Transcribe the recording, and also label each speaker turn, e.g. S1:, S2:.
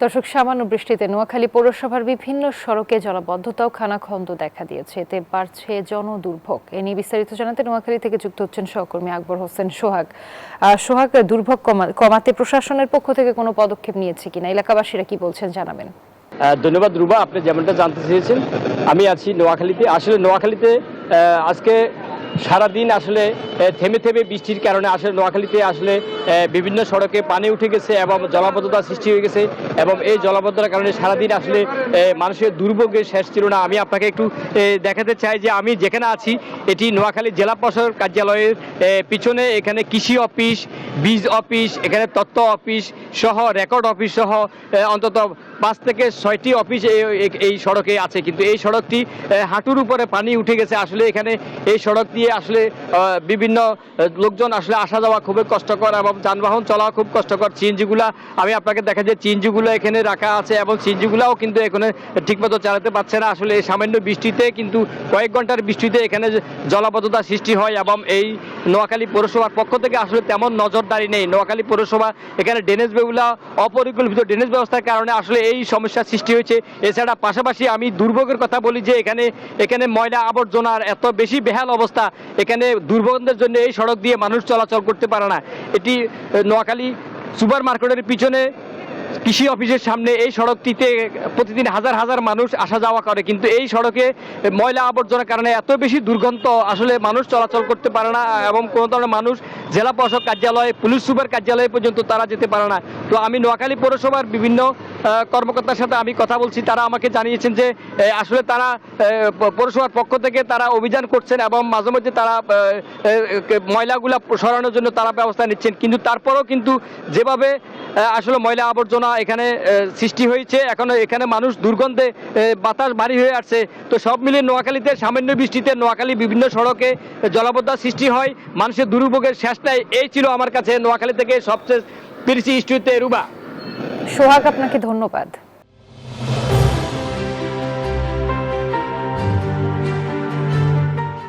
S1: দর্শক, সামান্য বৃষ্টিতে নোয়াখালী পৌরসভার বিভিন্ন সড়কে জলাবদ্ধতা ও খানাখন্দ দেখা দিয়েছে। এতে বাড়ছে জনদুর্ভোগ। এ নিয়ে বিস্তারিত জানাতে নোয়াখালী থেকে যুক্ত হচ্ছেন সহকর্মী আকবর হোসেন সোহাগ। সোহাগ, দুর্ভোগ কমাতে প্রশাসনের পক্ষ থেকে কোনো পদক্ষেপ নিয়েছে কিনা, এলাকাবাসীরা কি বলছেন জানাবেন।
S2: ধন্যবাদ রুবা, আপনি যেমনটা জানতে চেয়েছেন আমি আছি নোয়াখালীতে। আসলে নোয়াখালীতে আজকে সারাদিন আসলে থেমে থেমে বৃষ্টির কারণে আসলে নোয়াখালীতে আসলে বিভিন্ন সড়কে পানি উঠে গেছে এবং জলাবদ্ধতা সৃষ্টি হয়ে গেছে এবং এই জলাবদ্ধতার কারণে সারাদিন আসলে মানুষের দুর্ভোগের শেষ ছিল না। আমি আপনাকে একটু দেখাতে চাই যে আমি যেখানে আছি এটি নোয়াখালী জেলা প্রশাসক কার্যালয়ের পিছনে। এখানে কৃষি অফিস, বীজ অফিস, এখানে তথ্য অফিস সহ রেকর্ড অফিস সহ অন্তত 5 থেকে 6টি অফিস এই সড়কে আছে, কিন্তু এই সড়কটি হাঁটুর উপরে পানি উঠে গেছে। আসলে এখানে এই সড়ক দিয়ে আসলে বিভিন্ন লোকজন আসলে আসা যাওয়া খুবই কষ্টকর এবং যানবাহন চলা খুব কষ্টকর। সিএনজিগুলা আমি আপনাকে দেখা যায় সিএনজিগুলো এখানে রাখা আছে এবং সিএনজিগুলাও কিন্তু এখানে ঠিকমতো চালাতে পারছে না। আসলে এই সামান্য বৃষ্টিতে কিন্তু কয়েক ঘন্টার বৃষ্টিতে এখানে জলাবদ্ধতা সৃষ্টি হয় এবং এই নোয়াখালী পৌরসভার পক্ষ থেকে আসলে তেমন নজরদারি নেই। নোয়াখালী পৌরসভা এখানে ড্রেনেজ বেগুলা অপরিকল্পিত ড্রেনেজ ব্যবস্থার কারণে আসলে এই সমস্যার সৃষ্টি হয়েছে। এছাড়া পাশাপাশি আমি দুর্ভোগের কথা বলি যে এখানে ময়লা আবর্জনার এত বেশি বেহাল অবস্থা, এখানে দুর্ভোগের জন্য এই সড়ক দিয়ে মানুষ চলাচল করতে পারে না। এটি নোয়াখালী সুপার মার্কেটের পিছনে কৃষি অফিসের সামনে এই সড়কটিতে প্রতিদিন হাজার হাজার মানুষ আসা যাওয়া করে, কিন্তু এই সড়কে ময়লা আবর্জনার কারণে এত বেশি দুর্গন্ধ আসলে মানুষ চলাচল করতে পারে না এবং কোনো ধরনের মানুষ জেলা প্রশাসক কার্যালয়, পুলিশ সুপার কার্যালয় পর্যন্ত তারা যেতে পারে না। তো আমি নোয়াখালী পৌরসভার বিভিন্ন কর্মকর্তার সাথে আমি কথা বলছি, তারা আমাকে জানিয়েছেন যে আসলে তারা পৌরসভার পক্ষ থেকে তারা অভিযান করছেন এবং মাঝে মধ্যে তারা ময়লাগুলা সরানোর জন্য তারা ব্যবস্থা নিচ্ছেন, কিন্তু তারপরেও কিন্তু যেভাবে আসলে ময়লা আবর্জনা এখানে সৃষ্টি হয়েছে, এখন এখানে মানুষ দুর্গন্ধে বাতাস ভারী হয়ে আসছে। তো সব মিলিয়ে নোয়াখালীতে সামান্য বৃষ্টিতে নোয়াখালী বিভিন্ন সড়কে জলাবদ্ধতা সৃষ্টি হয়, মানুষের দুর্ভোগের শেষ নাই। এই ছিল আমার কাছে নোয়াখালী থেকে সবচেয়ে পেরেছি স্টুডিওতে রুবা।
S1: সোহাগ, আপনাকে ধন্যবাদ।